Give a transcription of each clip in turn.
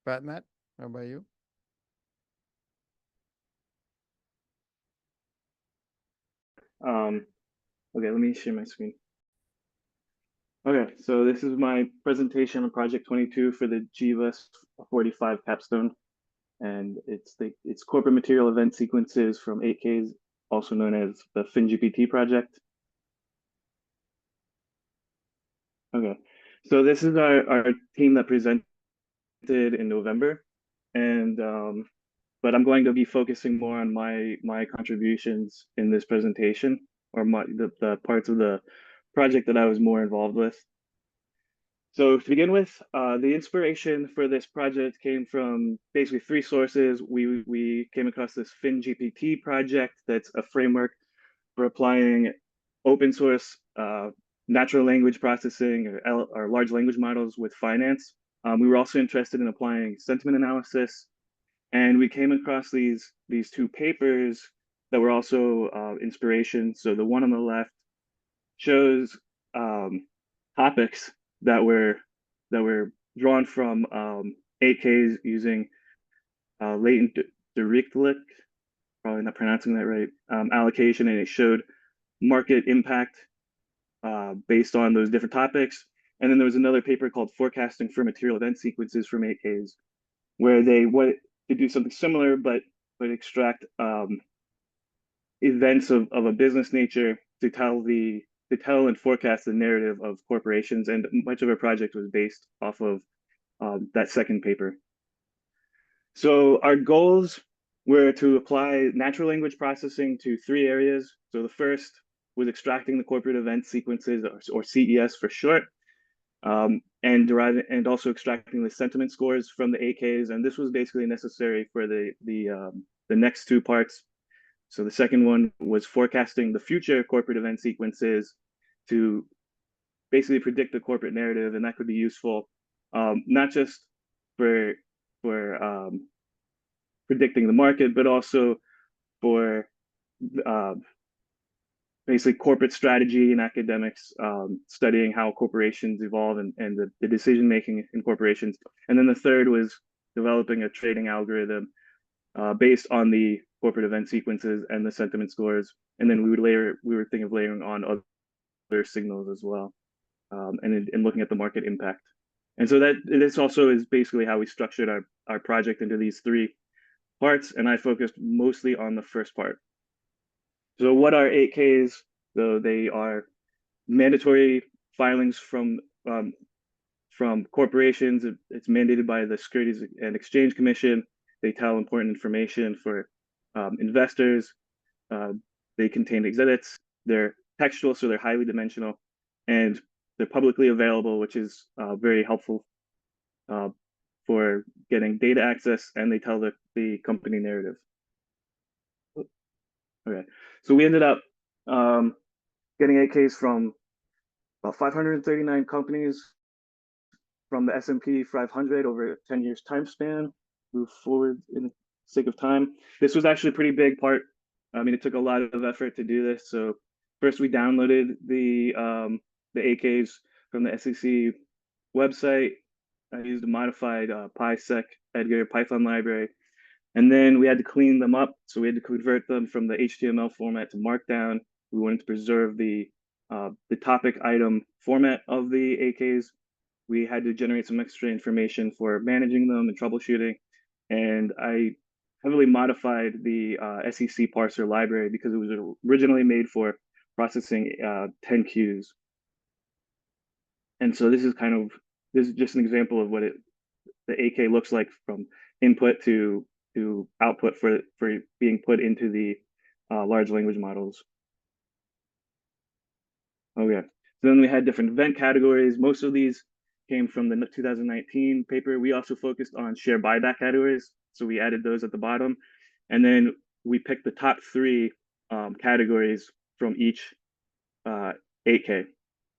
Fatnat, how about you? Um, okay, let me share my screen. Okay, so this is my presentation on Project 22 for the GVUS 45 capstone, and it's corporate material event sequences from 8Ks, also known as the FinGPT project. Okay, so this is our team that presented in November, and but I'm going to be focusing more on my contributions in this presentation, or the parts of the project that I was more involved with. So to begin with, the inspiration for this project came from basically three sources. We came across this FinGPT project that's a framework for applying open source natural language processing or large language models with finance. We were also interested in applying sentiment analysis, and we came across these two papers that were also inspiration. So the one on the left shows topics that were that were drawn from 8Ks using latent Dirichlet, probably not pronouncing that right, allocation, and it showed market impact based on those different topics. And then there was another paper called Forecasting for Material Event Sequences from 8Ks, where they wanted to do something similar, but extract events of a business nature to tell and forecast the narrative of corporations, and much of our project was based off of that second paper. So our goals were to apply natural language processing to three areas. So the first was extracting the corporate event sequences, or CES for short, and also extracting the sentiment scores from the 8Ks. And this was basically necessary for the next two parts. So the second one was forecasting the future corporate event sequences to basically predict the corporate narrative, and that could be useful not just for for predicting the market, but also for uh, basically corporate strategy and academics studying how corporations evolve and the decision making in corporations. And then the third was developing a trading algorithm based on the corporate event sequences and the sentiment scores. And then we were thinking of layering on other signals as well, and looking at the market impact. And so that this also is basically how we structured our project into these three parts. And I focused mostly on the first part. So what are 8Ks? So they are mandatory filings from corporations. It's mandated by the Securities and Exchange Commission. They tell important information for investors. Uh, they contain exhibits. They're textual, so they're highly dimensional, and they're publicly available, which is very helpful uh, for getting data access, and they tell the company narrative. Okay, so we ended up getting 8Ks from about 539 companies from the S&P 500 over a 10 years time span. Move forward in the sake of time. This was actually a pretty big part. I mean, it took a lot of effort to do this. So first we downloaded the 8Ks from the SEC website. I used a modified PySec Edgar Python library. And then we had to clean them up. So we had to convert them from the HTML format to Markdown. We wanted to preserve the topic item format of the 8Ks. We had to generate some extra information for managing them and troubleshooting. And I heavily modified the SEC parser library because it was originally made for processing 10 Qs. And so this is just an example of what the 8K looks like from input to output for being put into the large language models. Okay, so then we had different event categories. Most of these came from the 2019 paper. We also focused on share buyback categories, so we added those at the bottom, and then we picked the top three categories from each 8K.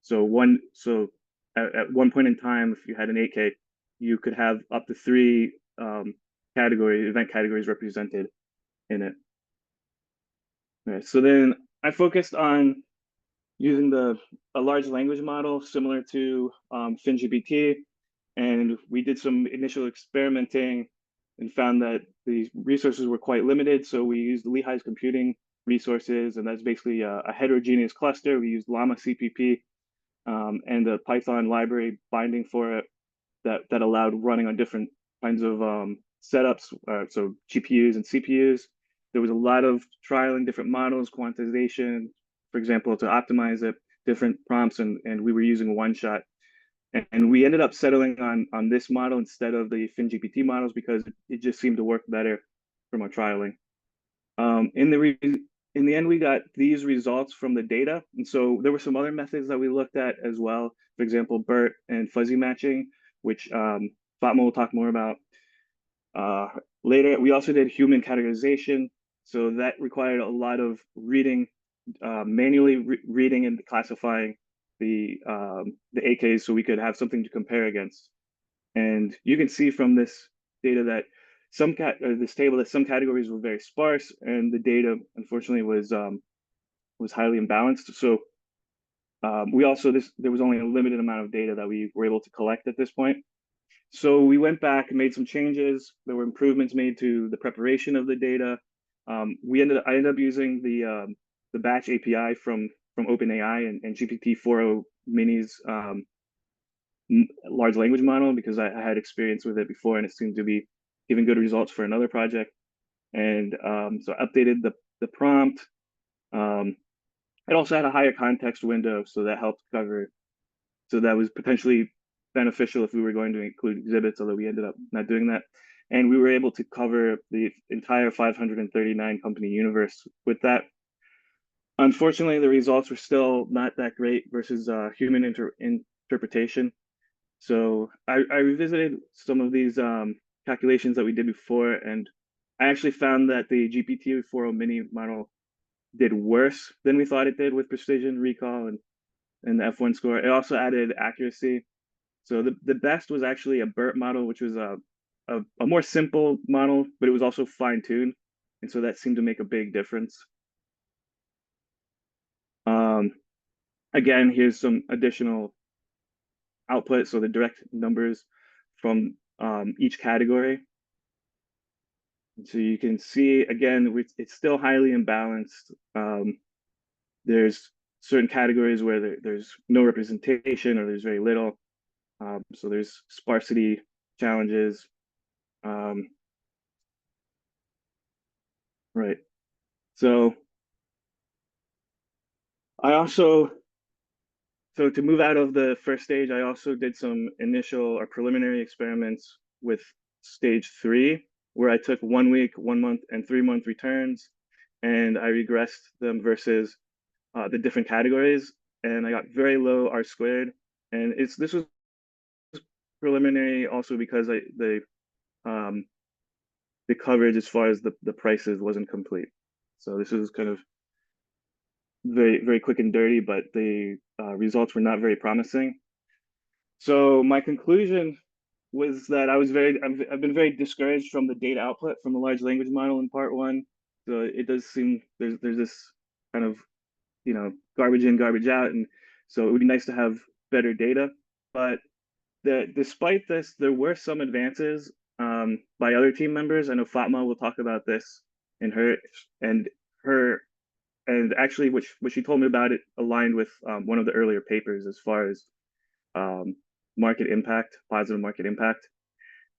So at one point in time, if you had an 8K, you could have up to three event categories represented in it. Okay, so then I focused on using a large language model similar to FinGPT, and we did some initial experimenting and found that the resources were quite limited. So we used Lehigh's computing resources, and that's basically a heterogeneous cluster. We used Llama CPP and a Python library binding for it that allowed running on different kinds of setups, so GPUs and CPUs. There was a lot of trialing different models, quantization, for example, to optimize it, different prompts, and we were using one shot. And we ended up settling on this model instead of the FinGPT models because it just seemed to work better from our trialing. Um, in the re in the end, we got these results from the data. And so there were some other methods that we looked at as well. For example, BERT and fuzzy matching, which Fatma will talk more about later. We also did human categorization. So that required a lot of reading, manually reading and classifying the AKs so we could have something to compare against. And you can see from this data that this table that some categories were very sparse, and the data unfortunately was highly imbalanced. So we also there was only a limited amount of data that we were able to collect at this point. So we went back and made some changes. There were improvements made to the preparation of the data. I ended up using the batch API from OpenAI and GPT-4o Mini's large language model because I had experience with it before and it seemed to be giving good results for another project. And so I updated the prompt. Um, it also had a higher context window, so that helped cover. So that was potentially beneficial if we were going to include exhibits, although we ended up not doing that. And we were able to cover the entire 539 company universe with that. Unfortunately, the results were still not that great versus human interpretation. So I revisited some of these calculations that we did before, and I actually found that the GPT-4o mini model did worse than we thought it did with precision, recall, and the F1 score. It also added accuracy. So the best was actually a BERT model, which was a more simple model, but it was also fine-tuned. And so that seemed to make a big difference. Um, again, here's some additional output. So the direct numbers from each category. So you can see, again, it's still highly imbalanced. There's certain categories where there's no representation or there's very little. So there's sparsity challenges. Right. So I also, so to move out of the first stage, I also did some initial or preliminary experiments with stage 3, where I took 1 week, 1 month, and 3 month returns, and I regressed them versus the different categories, and I got very low R squared. And this was preliminary also because um, the coverage as far as the prices wasn't complete. So this was kind of very quick and dirty, but the results were not very promising. So my conclusion was that I've been very discouraged from the data output from the large language model in part 1. So it does seem there's this kind of garbage in, garbage out, and so it would be nice to have better data. But despite this, there were some advances by other team members. I know Fatma will talk about this in and her and actually, what she told me about it aligned with one of the earlier papers as far as um, market impact, positive market impact.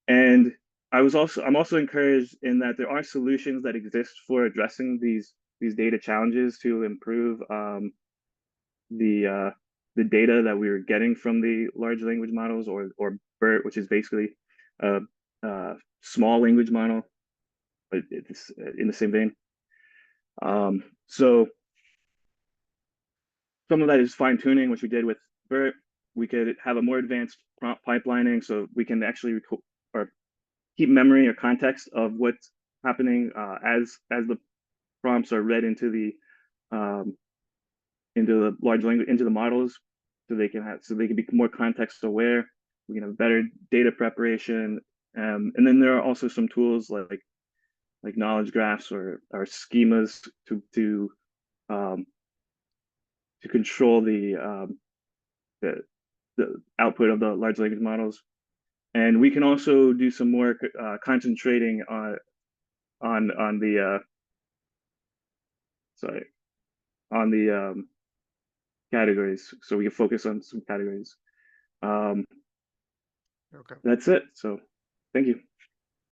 And I'm also encouraged in that there are solutions that exist for addressing these data challenges to improve the data that we were getting from the large language models or BERT, which is basically a small language model, but it's in the same vein. So some of that is fine tuning, which we did with BERT. We could have a more advanced prompt pipelining, so we can actually or keep memory or context of what's happening as the prompts are read into the large language into the models, so they can be more context aware. We can have better data preparation, and then there are also some tools like knowledge graphs or schemas um, to control the output of the large language models. and we can also do some more concentrating on the sorry on the categories, so we can focus on some categories. Um, Okay. that's it. So, thank you.